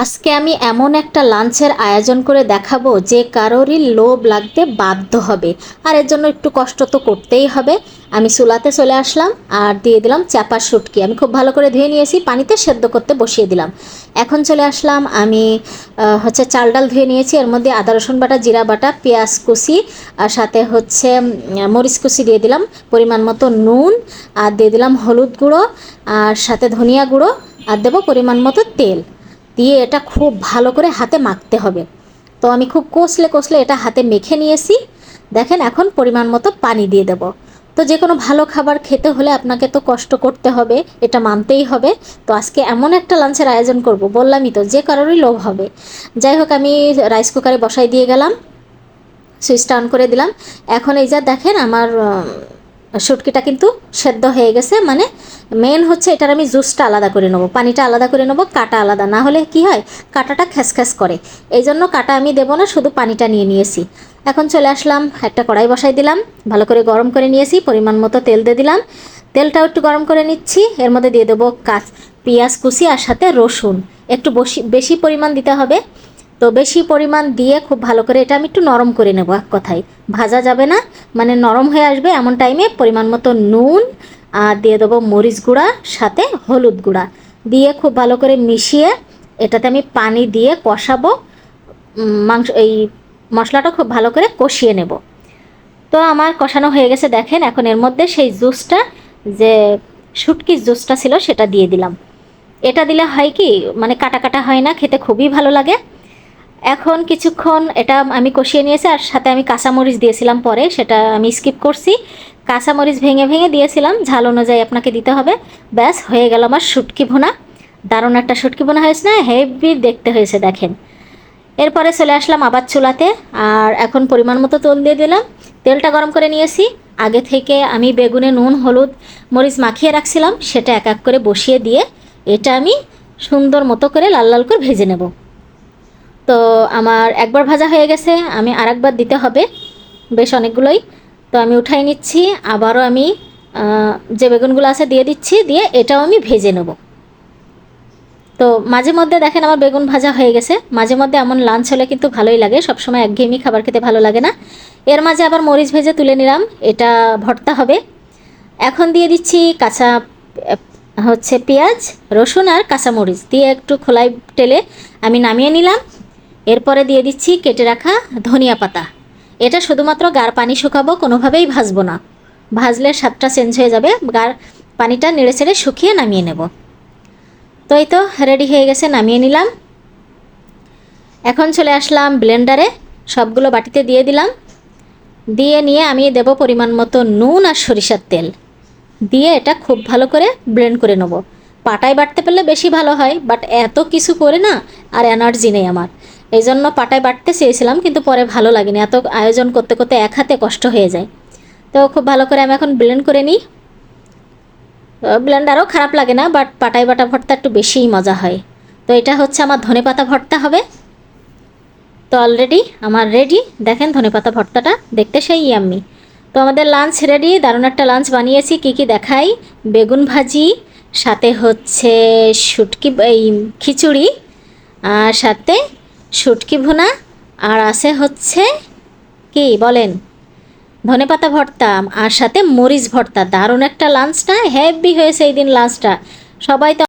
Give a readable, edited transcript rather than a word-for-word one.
আজকে আমি এমন একটা লাঞ্চের আয়োজন করে দেখাবো যে কারোরই লোভ লাগতে বাধ্য হবে। আর এর জন্য একটু কষ্ট তো করতেই হবে। আমি চুলাতে চলে আসলাম আর দিয়ে দিলাম চাপা শুটকি। আমি খুব ভালো করে ধুয়ে নিয়েছি, পানিতে সেদ্ধ করতে বসিয়ে দিলাম। এখন চলে আসলাম আমি চাল ডাল ধুয়ে নিয়েছি, এর মধ্যে আদা রসুন বাটা, জিরা বাটা, পেঁয়াজ কুচি, আর সাথে মরিচ কুচি দিয়ে দিলাম, পরিমাণ মতো নুন, আর দিয়ে দিলাম হলুদ গুঁড়ো, আর সাথে ধনিয়া গুঁড়ো, আর দেবো পরিমাণ মতো তেল। দিয়ে এটা খুব ভালো করে হাতে মাখতে হবে। তো আমি খুব কষলে কষলে এটা হাতে মেখে নিয়েছি। দেখেন, এখন পরিমাণ মতো পানি দিয়ে দেব। তো যে কোনো ভালো খাবার খেতে হলে আপনাকে তো কষ্ট করতে হবে, এটা মানতেই হবে। তো আজকে এমন একটা লাঞ্চের আয়োজন করব, বললামই তো যে কারোরই লোভ হবে। যাই হোক, আমি রাইস কুকারে বসাই দিয়ে গেলাম, সুইচটা অন করে দিলাম। এখন এই যা দেখেন, আমার শুটকিটা কিন্তু সেদ্ধ হয়ে গেছে। মানে মেন হচ্ছে এটার আমি জুসটা আলাদা করে নেবো, পানিটা আলাদা করে নেবো, কাটা আলাদা, না হলে কি হয় কাটাটা খ্যাসখ্যাস করে। এই জন্য কাটা আমি দেবো না, শুধু পানিটা নিয়ে নিয়েছি। এখন চলে আসলাম, একটা কড়াই বসাই দিলাম, ভালো করে গরম করে নিয়েছি, পরিমাণ মতো তেল দিয়ে দিলাম। তেলটাও একটু গরম করে নিচ্ছি, এর মধ্যে দিয়ে দেবো পেঁয়াজ কুচি আর সাথে রসুন। একটু বেশি পরিমাণ দিতে হবে। তো বেশি পরিমাণ দিয়ে খুব ভালো করে এটা আমি একটু নরম করে নেব, এক কথায় ভাজা যাবে না, মানে নরম হয়ে আসবে এমন টাইমে পরিমাণ মতো নুন আর দিয়ে দেবো মরিচ গুঁড়া, সাথে হলুদ গুঁড়া দিয়ে খুব ভালো করে মিশিয়ে এটাতে আমি পানি দিয়ে কষাবো। এই মশলাটা খুব ভালো করে কষিয়ে নেব। তো আমার কষানো হয়ে গেছে দেখেন। এখন এর মধ্যে সেই জুসটা, যে শুটকির জুসটা ছিল, সেটা দিয়ে দিলাম। এটা দিলে হয় কি, মানে কাটা কাটা হয় না, খেতে খুবই ভালো লাগে। এখন কিছুক্ষণ এটা আমি কষিয়ে নিয়েছি, আর সাথে আমি কাঁচামরিচ দিয়েছিলাম পরে, সেটা আমি স্কিপ করছি। কাঁচামরিচ ভেঙে ভেঙে দিয়েছিলাম, ঝাল অনুযায়ী আপনাকে দিতে হবে। ব্যাস হয়ে গেল আমার শুটকি ভুনা। দারুণ একটা শুটকি ভুনা হয়েছে না, হেভি দেখতে হয়েছে দেখেন। এরপরে চলে আসলাম আবার চুলাতে, আর এখন পরিমাণ মতো তেল দিয়ে দিলাম। তেলটা গরম করে নিয়েছি। আগে থেকে আমি বেগুনে নুন হলুদ মরিচ মাখিয়ে রাখছিলাম, সেটা এক এক করে বসিয়ে দিয়ে এটা আমি সুন্দর মতো করে লাল লাল করে ভেজে নেব। তো আমার একবার ভাজা হয়ে গেছে, আমি আরেকবার দিতে হবে, বেশ অনেকগুলোই। তো আমি উঠাই নিচ্ছি, আবারও আমি যে বেগুনগুলো আছে দিয়ে দিচ্ছি, দিয়ে এটাও আমি ভেজে নেব। তো মাঝে মধ্যে দেখেন আমার বেগুন ভাজা হয়ে গেছে। মাঝে মধ্যে এমন লাঞ্চ হলে কিন্তু ভালোই লাগে, সবসময় একঘেয়েমি খাবার খেতে ভালো লাগে না। এর মাঝে আবার মরিচ ভেজে তুলে নিলাম, এটা ভর্তা হবে। এখন দিয়ে দিচ্ছি পেঁয়াজ রসুন আর কাঁচামরিচ দিয়ে একটু খোলাই টেলে আমি নামিয়ে নিলাম। এরপরে দিয়ে দিচ্ছি কেটে রাখা ধনিয়া পাতা। এটা শুধুমাত্র গার পানি শুকাবো, কোনোভাবেই ভাজবো না, ভাজলে স্বাদটা চেঞ্জ হয়ে যাবে। গার পানিটা নেড়ে চেড়ে শুকিয়ে নামিয়ে নেব। তো এই তো রেডি হয়ে গেছে, নামিয়ে নিলাম। এখন চলে আসলাম ব্লেন্ডারে, সবগুলো বাটিতে দিয়ে দিলাম। দিয়ে নিয়ে আমি দেব পরিমাণ মতো নুন আর সরিষার তেল, দিয়ে এটা খুব ভালো করে ব্লেন্ড করে নেব। পাটায় বাটতে পারলে বেশি ভালো হয়, বাট এত কিছু করে না আর এনার্জি নেই আমার, এই জন্য পাটায় বাটতে চেয়েছিলাম, কিন্তু পরে ভালো লাগেনি, এত আয়োজন করতে করতে এক হাতে কষ্ট হয়ে যায়। তো খুব ভালো করে আমি এখন ব্লেন্ড করে নিই। ব্লেন্ডারও খারাপ লাগে না, বাট পাটায় বাটা ভর্তা একটু বেশিই মজা হয়। তো এটা হচ্ছে আমার ধনেপাতা ভর্তা হবে। তো অলরেডি আমার রেডি, দেখেন ধনেপাতা ভর্তাটা দেখতে সেই ইয়াম্মি। তো আমাদের লাঞ্চ রেডি, দারুণ একটা লাঞ্চ বানিয়েছি। কী কী দেখাই, বেগুন ভাজি, সাথে শুটকি, এই খিচুড়ি, আর সাথে শুটকি ভুনা, আর আছে কি বলেন, ধনেপাতা ভর্তা, আর সাথে মরিচ ভর্তা। দারুণ একটা লাঞ্চ না, হেভি হয়েছে এই দিন লাঞ্চটা। সবাই তো